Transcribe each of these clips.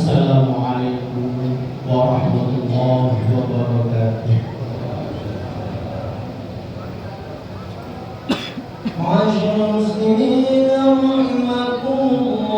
Assalamualaikum warahmatullahi wabarakatuh. Ma'asyiral muslimin rahimakumullah.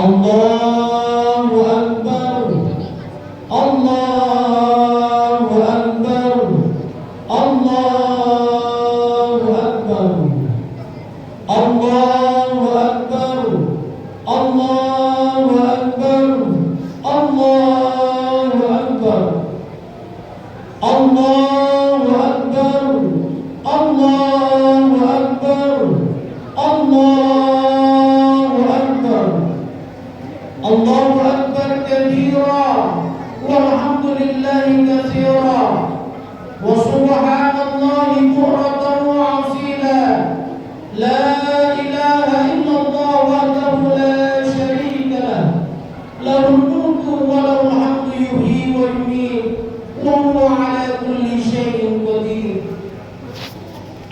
Allahu Akbar, Allahu Akbar, Allahu Akbar, Allahu Akbar, Allahu Akbar, Allahu Akbar, Allahu Akbar, Allahu Akbar, Allahu Akbar. Allahu Akbar kabira walhamdulillahi katsira wa subhanallahi bukratan wa asila. La ilaha illallah wahdahu la syarika lah, lahul mulku wa lahul hamdu yuhyi wa yumiit wa huwa ala kulli syai'in qadir.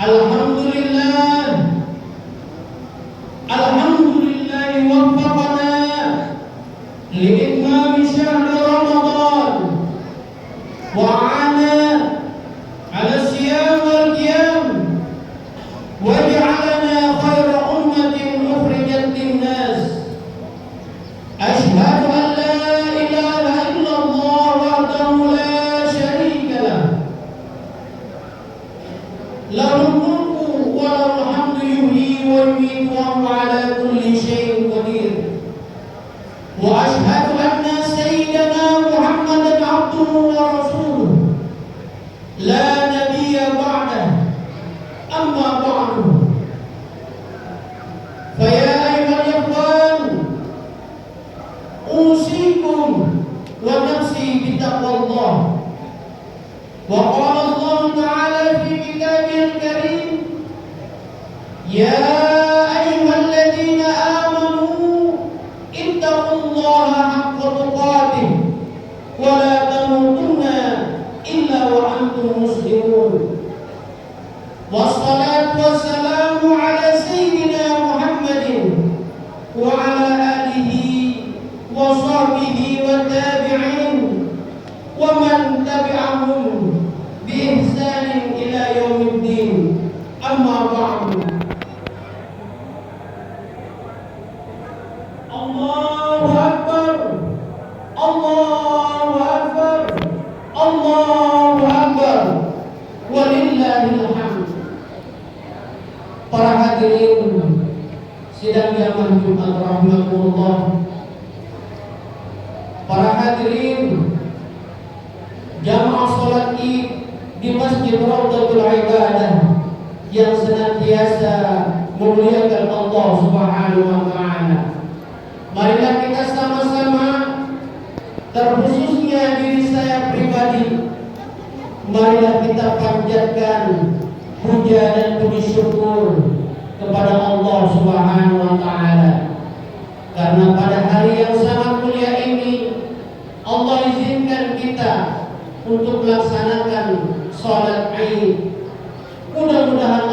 Alhamdulillah, alhamdulillah waffaqana لإتمام شهر رمضان وعانا على الصيام والقيام وجعلنا خير أمة أخرجت للناس. أشهد أن لا إله إلا الله وحده لا شريك له، له الملك وله الحمد يحيي ويميت وهو على كل شيء قدير. وأشهد أن سيدنا محمدا عبده ورسوله لا نبي بعده. أما بعد، فيا أيها الإخوان، أوصيكم ونفسي بتقوى الله. وقال الله تعالى في كتابه الكريم: يا أيها الذين آمنوا اتقوا الله حق تقاته ولا تموتن إلا وأنتم مسلمون. والصلاة والسلام على سيدنا محمد وعلى آله وصحبه والتابعين ومن تبعهم بإحسان إلى يوم الدين. أما بعد، Allahu Akbar, Allahu Akbar, Allahu Akbar, walillahil hamd. Para hadirin sidang jamaah Jumat rahimakumullah, para hadirin jamaah salat Id di Masjid Raudhatul Ibadah yang senantiasa memuliakan Allah Subhanahu wa taala. Marilah kita sama-sama, terkhususnya diri saya pribadi, marilah kita panjatkan puja dan puji syukur kepada Allah Subhanahu wa taala. Karena pada hari yang sangat mulia ini Allah izinkan kita untuk melaksanakan salat Id. Mudah-mudahan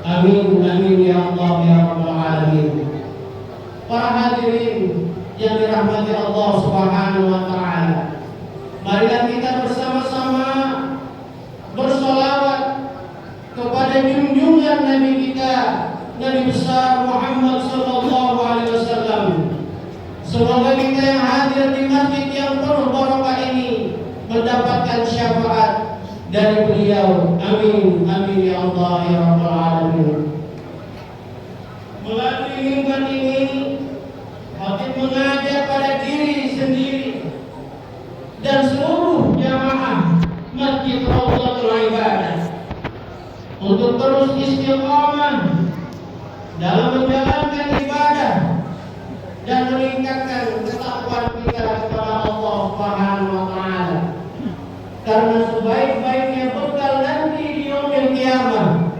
Amin amin ya Allah ya rabbal alamin. Para hadirin yang dirahmati Allah Subhanahu wa taala, marilah kita bersama-sama bersolawat kepada junjungan Nabi kita, Nabi besar Muhammad sallallahu alaihi wasallam. Semoga kita yang hadir di masjid yang penuh barokah ini mendapatkan syafaat dari beliau. Amin amin ya Allah ya rabbal alamin. Melalui mimbar ini khatib mengajak pada diri sendiri dan seluruh jamaah Masjid Raudhatul Ibadah untuk terus istiqamah dalam menjalankan ibadah dan meningkatkan ketakwaan kita kepada Allah Subhanahu wa taala. Karena sebaik-baiknya bekal nanti di yaumil qiyamah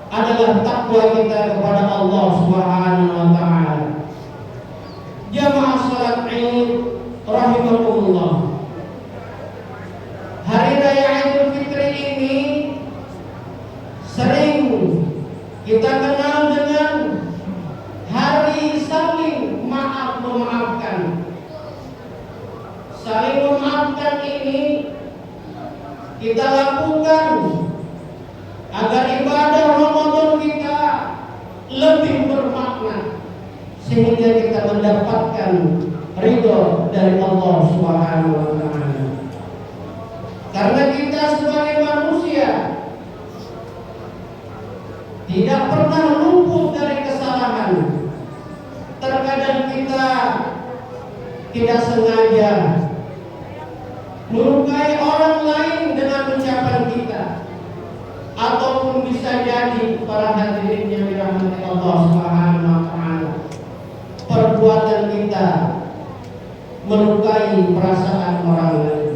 adalah takwa kita kepada Allah Subhanahu wa taala. Jamaah salat Id rahimakumullah. Hari raya Idul Fitri ini sering kita kenal dengan hari saling maaf memaafkan. Saling memaafkan ini kita lakukan agar ibadah Ramadan kita lebih bermakna, sehingga kita mendapatkan ridho dari Allah Subhanahu wa taala. Karena kita sebagai manusia tidak pernah luput dari kesalahan. Terkadang kita tidak sengaja melukai orang lain dengan ucapan kita, ataupun bisa jadi para hadirin yang dirahmati Allah Subhanahu wa taala, perbuatan kita melukai perasaan orang lain.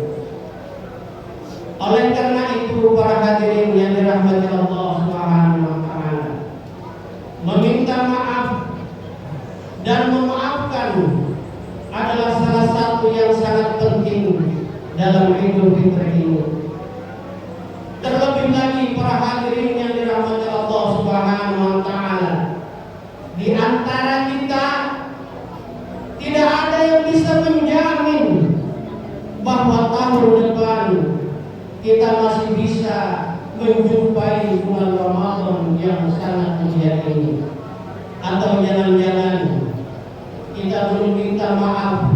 Oleh karena itu para hadirin yang dirahmati Allah Subhanahu wa taala, meminta maaf dan memaafkan adalah salah satu yang sangat penting dalam Idul Fitri ini. Terlebih lagi para hadirin yang dirahmati Allah Subhanahu wa taala, di antara kita tidak ada yang bisa menjamin bahwa tahun depan kita masih bisa menjumpai bulan Ramadan yang sangat mulia ini. Atau jangan-jangan kita belum minta maaf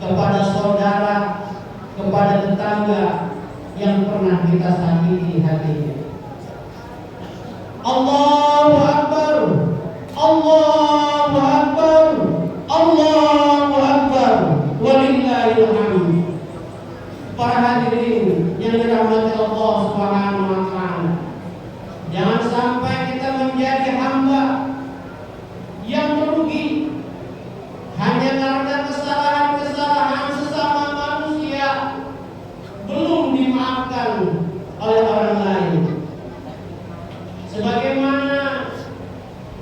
kepada saudara, kepada tetangga yang pernah kita sakiti hatinya. Allahu Akbar, Allahu Akbar, Allahu Akbar, walillahil hamd. Para hadirin yang dirahmati Allah Subhanahu wa taala, jangan sampai kita menjadi hamba yang merugi hanya karena kesalahan-kesalahan sesama manusia belum dimaafkan oleh orang lain. Sebagaimana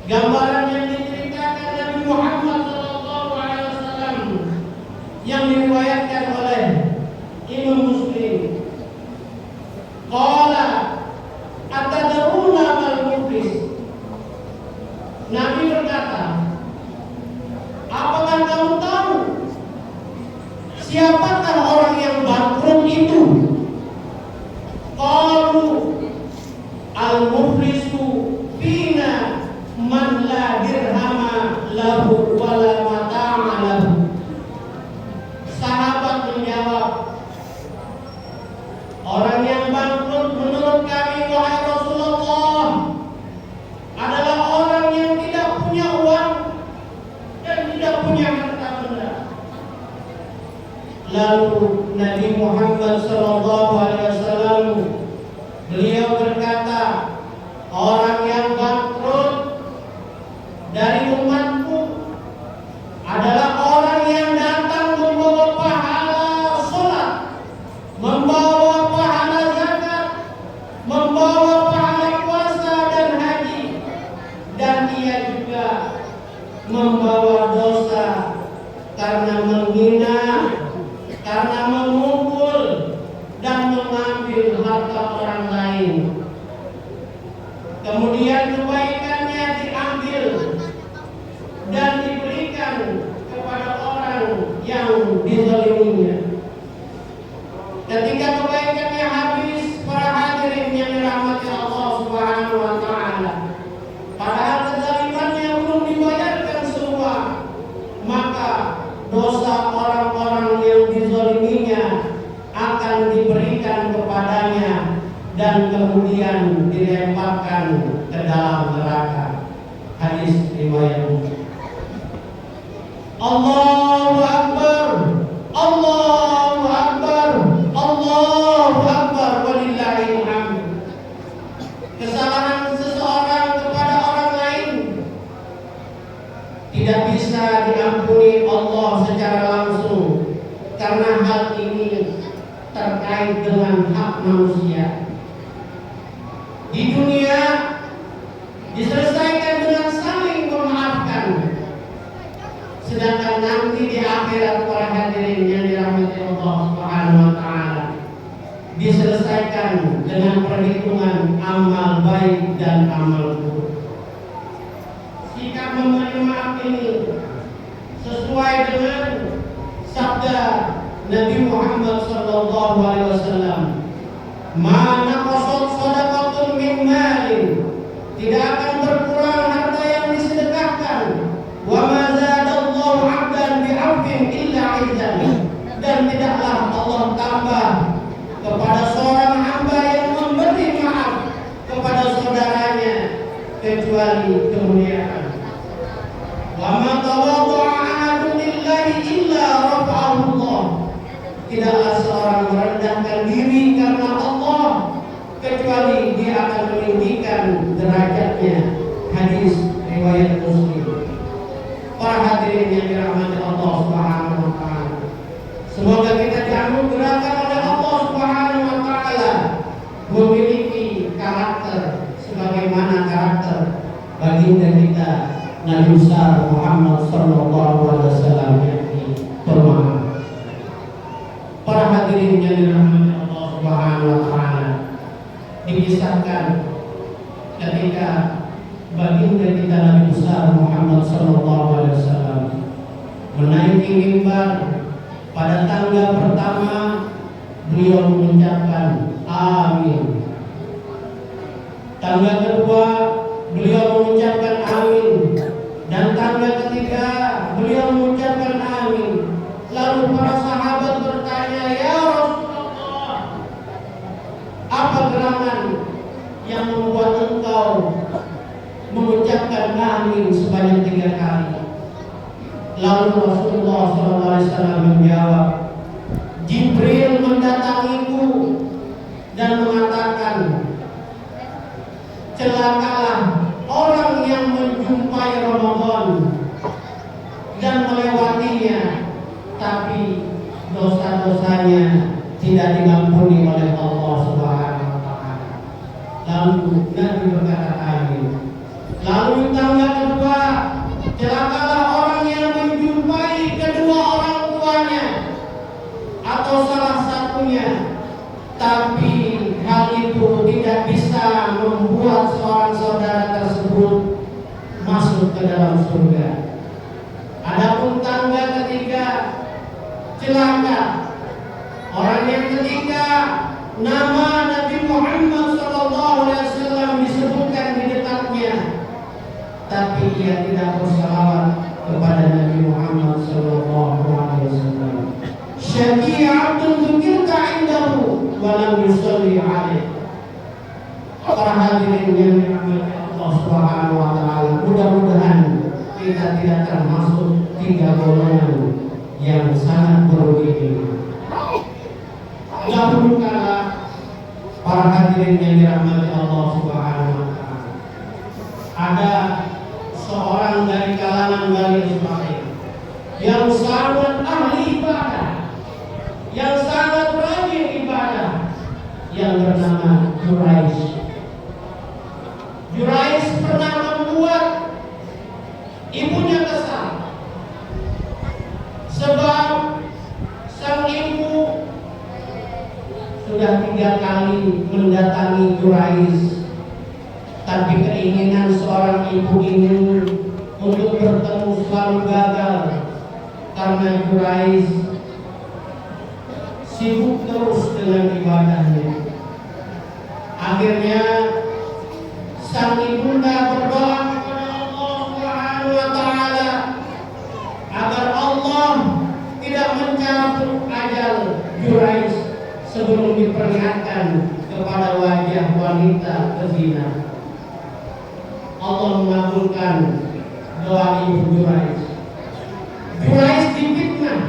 gambaran yang diceritakan Nabi Muhammad SAW yang diriwayatkan oleh Imam Muslim. Qala atadruna mal muflis. Nabi berkata, apakah kamu tahu siapakah orang yang bangkrut itu? Qalu al-muflisu fina man la dirhama lahu wa la mata'a lahu. Sahabat menjawab, orang yang bangkrut menurut kami wahai Rasulullah adalah orang yang tidak punya uang dan tidak punya harta benda. Lalu Nabi Muhammad SAW beliau berkata, orang yang bangkrut dari umatku adalah orang yang datang membawa pahala sholat, membawa pahala zakat, membawa pahala puasa dan haji, dan ia juga membawa dosa karena menghina, karena memukul dan mengambil harta orang lain. Kemudian riwayat Ketika kebaikannya habis, para hadirin yang dirahmati Allah Subhanahu wa taala, padahal kezalimannya belum dibayarkan semua, maka dosa orang-orang yang dizaliminya akan diberikan kepadanya dan kemudian dilemparkan ke dalam neraka. Hadis riwayat Muslim. Allahu Akbar, Allahu Akbar, Allahu Akbar, walillahil hamd. Kesalahan seseorang kepada orang lain tidak bisa diampuni Allah secara langsung, karena hal ini terkait dengan hak manusia. Di dunia diselesaikan dengan saling memaafkan, sedangkan nanti di akhirat para hadirin yang dirahmati Allah Subhanahu wa taala diselesaikan dengan perhitungan amal baik dan amal buruk. Sikap memberi maaf ini sesuai dengan sabda Nabi Muhammad sallallahu alaihi wasallam, "Ma naqasat shadaqatun min malin," tidak akan berkurang harta yang disedekahkan, "wa ma zadallahu 'abdan bi'afwin illa 'izzan," dan tidaklah Allah tambah kepada seorang hamba yang memberi maaf kepada saudaranya kecuali kemuliaan. "Wa ma tawadda'a 'ahadun lillahi illa rafa'ahu Allah," tidaklah seorang merendahkan diri karena Allah kecuali dia akan meninggikan derajatnya. Hadis riwayat Muslim. Para hadirin yang dirahmati Allah Subhanahu wa taala, semoga kita dianugerahkan oleh Allah Subhanahu wa taala memiliki karakter sebagaimana karakter baginda kita Nabi besar Muhammad sallallahu alaihi wasallam, yakni pemaaf. Para hadirin yang dirahmati Allah Subhanahu wa taala, dikisahkan ketika baginda kita Nabi besar Muhammad sallallahu alaihi wasallam menaiki mimbar, pada tangga pertama beliau mengucapkan amin. Tangga kedua beliau mengucapkan amin, dan tangga ketiga beliau mengucapkan amin. Lalu para sahabat bertanya, "Ya Rasulullah, apa gerangan yang membuat engkau mengucapkan amin sebanyak 3 kali?" Lalu Rasulullah SAW menjawab, "Jibril mendatangiku dan mengatakan, celakalah orang yang menjumpai Ramadan dan melewatinya, tapi dosa-dosanya tidak diampuni oleh Allah Subhanahu wa taala." Lalu Nabi berkata amin. Lalu tangga kedua, celakalah orang yang menjumpai kedua orang tuanya atau salah satunya, tapi hal itu tidak bisa membuat seorang saudara tersebut masuk ke dalam surga. Adapun tangga ketiga, celaka orang yang ketiga nama Nabi Muhammad SAW disebutkan di dekatnya, tapi ia tidak bersalawat kepada Nabi Muhammad SAW. "Syafi'atun dzukirta 'indahu wa lam yusalli 'alaihi." Para hadirin yang dirahmati Allah Subhanahu wa taala, mudah-mudahan kita tidak termasuk 3 golongan yang sangat merugi ini. Dahulu kala para hadirin yang dirahmati Allah Subhanahu wa taala, ada seorang dari kalangan Bani Israil yang sangat ahli ibadah, yang sangat rajin ibadah, yang bernama Quraisy. Quraisy pernah membuat ibunya kesal, sebab sang ibu sudah 3 kali mendatangi Quraisy, tapi keinginan seorang ibu ini untuk bertemu selalu gagal karena Quraisy sibuk terus dengan ibadahnya. Akhirnya sang ibunda berdoa kepada Allah Subhanahu wa taala agar Allah tidak mencabut ajal Jurayj sebelum diperlihatkan kepada wajah wanita pezina. Allah mengabulkan doa ibu Jurayj. Jurayj difitnah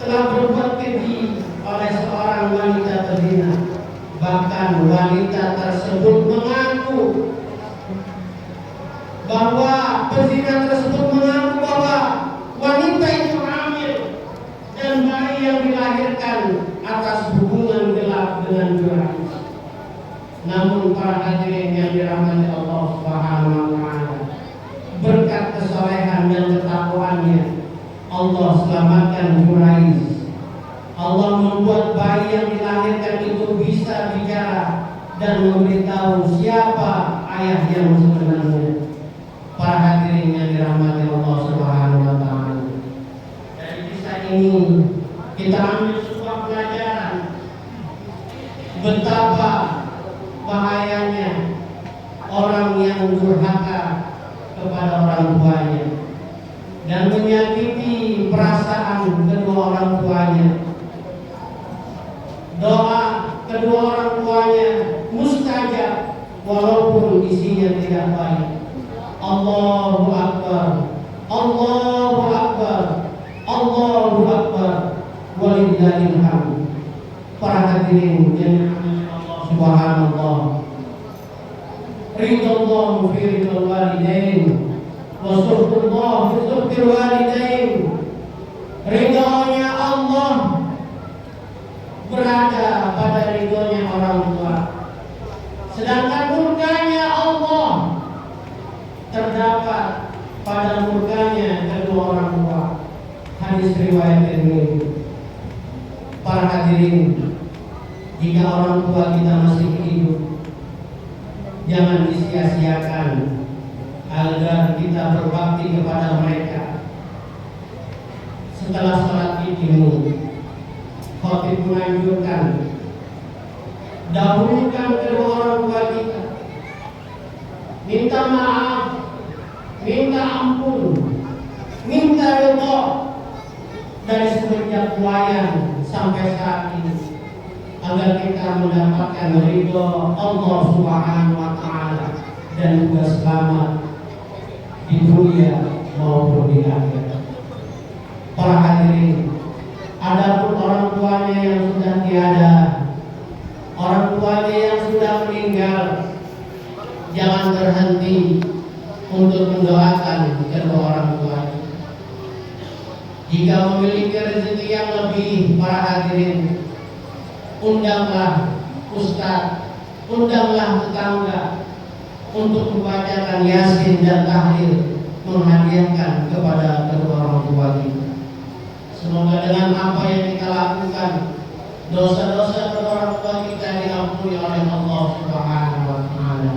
telah berbuat keji oleh seorang wanita pezina. Bahkan wanita tersebut mengaku bahwa pezina tersebut mengaku bahwa wanita itu hamil dan bayi yang dilahirkan atas hubungan gelap dengan Jurayj. Namun para hadirin yang dirahmati Allah Subhanahu wa taala, berkat kesolehan dan ketakwaannya Allah selamatkan Jurayj. Allah membuat bayi yang dilahirkan itu bisa bicara dan memberitahu siapa ayah yang sebenarnya. Para hadirin yang dirahmati Allah Subhanahu wa taala, dari kisah ini kita ambil sebuah pelajaran betapa bahayanya orang yang durhaka kepada orang tuanya dan menyakiti perasaan kedua orang tuanya. Doa kedua orang tuanya mustajab walaupun isinya tidak baik. Allahu Akbar, Allahu Akbar, Allahu Akbar, walillahil hamd. Para hadirin yang Allah Subhanallah, ridallah fi ridal walidain wa suhbullah fi suhbil walidain. Ridhonya Allah berada pada ridhonya orang tua, sedangkan murkanya Allah terdapat pada murkanya kedua orang tua. Hadis riwayat Tirmidzi. Para hadirin, jika orang tua kita masih hidup, jangan disia-siakan agar kita berbakti kepada mereka. Setelah salat Id ini, khatib menganjurkan dahulukan kedua orang tua kita, minta maaf, minta ampun, minta ridha dari semenjak wayang sampai saat ini, agar kita mendapatkan ridha Allah Subhanahu wa taala dan juga selamat di dunia maupun di akhirat. Para hadirin, adapun orang tuanya yang sudah tiada, orang tuanya yang sudah meninggal, jangan berhenti untuk mendoakan kedua orang tuanya. Jika memiliki rezeki yang lebih, para hadirin, undanglah ustaz, undanglah tetangga untuk membacakan Yasin dan tahlil, menghadiahkan kepada kedua orang tua kita. Semoga dengan apa yang kita lakukan, dosa-dosa kedua orang tua kita diampuni oleh Allah Subhanahu wa taala.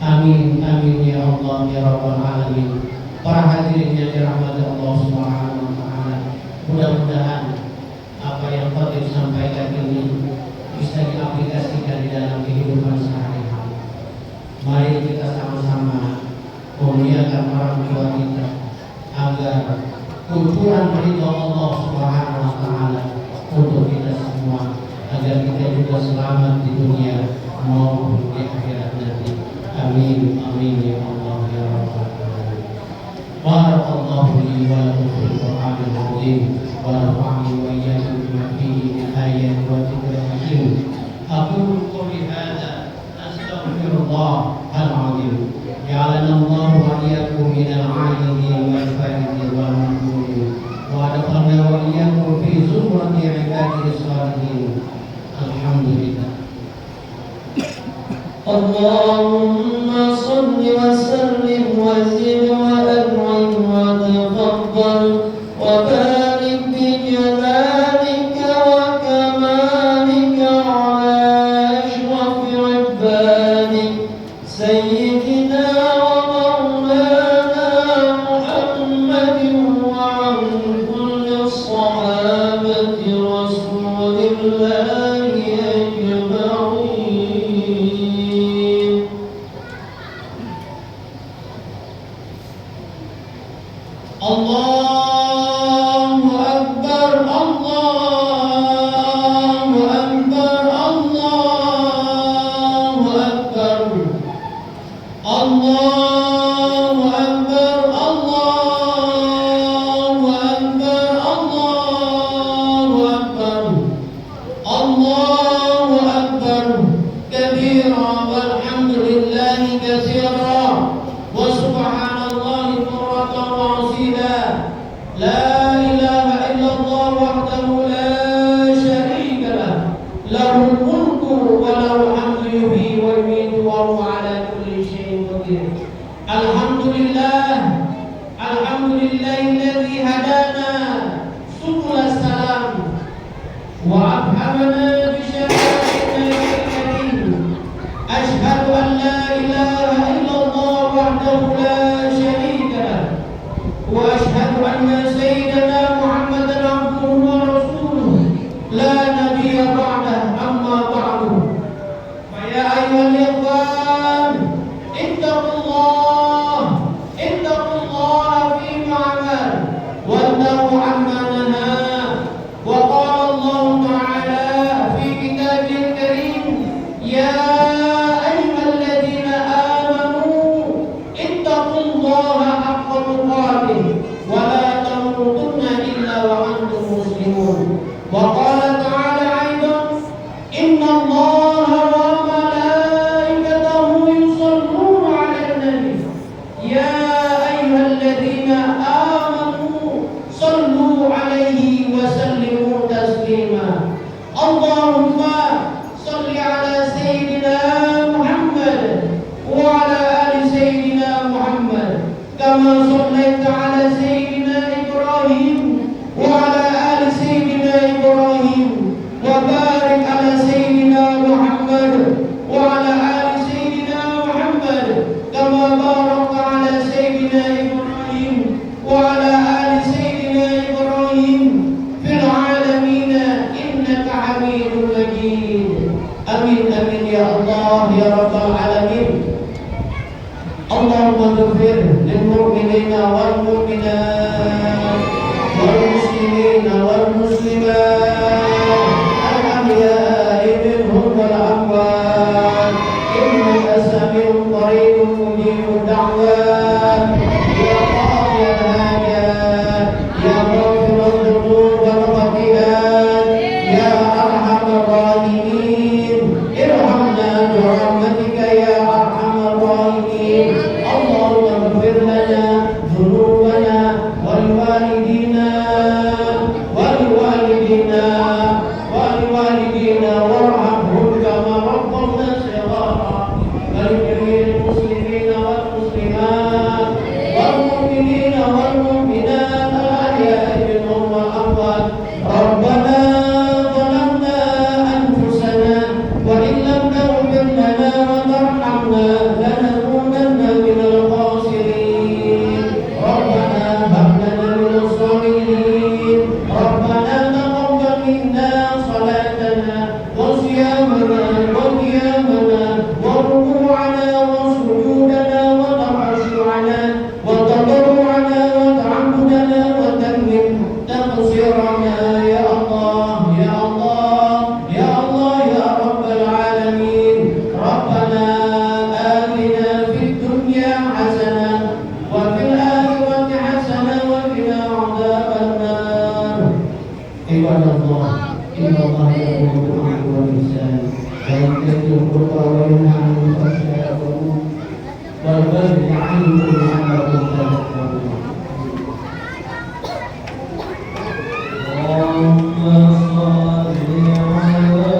Amin amin ya Allah ya rabbal alamin. Para hadirin yang dirahmati Allah Subhanahu wa taala, mudah-mudahan apa yang telah disampaikan ini bisa diaplikasikan di dalam kehidupan sehari-hari. Mari kita sama-sama memuliakan orang tua kita agar ukuran ridha Allah Subhanahu wa taala untuk kita semua, agar kita juga selamat di dunia maupun di akhirat nanti. Amin amin ya Allah ya rabbal alamin. Barakallahu li wa lakum fil Qur'anil azim wa nafa'ani wa iyyakum bima fihi min ayatin wa dzikril hakim. Aqulu qawli hadza astaghfirullah al-azim. Ja'alana Allah wa iyyakum minal 'abidin wal faizin wal maqburin wa adkhalna wa iyyakum fi zumrati 'ibadihi shalihin. Alhamdulillah. Allahumma salli wa sallim wa zid wa an'im wa tafaddal wa barik bi jalalika wa kamalika ala ashrafi ibadik sayyidina wa maulana Muhammadin wa an kulli sahabati rasulillahi كثيرا والحمد لله كثيرا وسبحان الله بكرة وأصيلا لا إله إلا الله وحده لا شريك له له الملك وله الحمد يحيي ويميت وهو على كل شيء قدير الحمد لله الذي هدانا سبل السلام وأفهمنا بشهادة النبي الكريم أشهد أن لا إله إلا الله وحده لا شريك له وأشهد أن سيدنا محمدا عبده ورسوله لا نبي بعده أما بعد فيا أيها الإخوان اتقوا الله فيما عمل وانتهوا عما نهى وقال الله تعالى في كتابه الكريم يا أيها الذين آمنوا اتقوا الله حق تقاته ولا تموتن إلا وأنتم مسلمون وقال تعالى أيضا إن الله وملائكته يصلون على النبي يا أيها الذين آمنوا صلوا عليه وسلموا تسليما اللهم صل على سيدنا محمد وعلى آل سيدنا محمد كما صليت على سيدنا إبراهيم وعلى آل سيدنا إبراهيم وبارك على سيدنا محمد وعلى آل سيدنا محمد كما باركت على سيدنا إبراهيم وعلى آل سيدنا إبراهيم في العالمين إنك حميد مجيد آمين آمين يا الله يا رب العالمين اللهم اغفر للمؤمنين والمؤمنات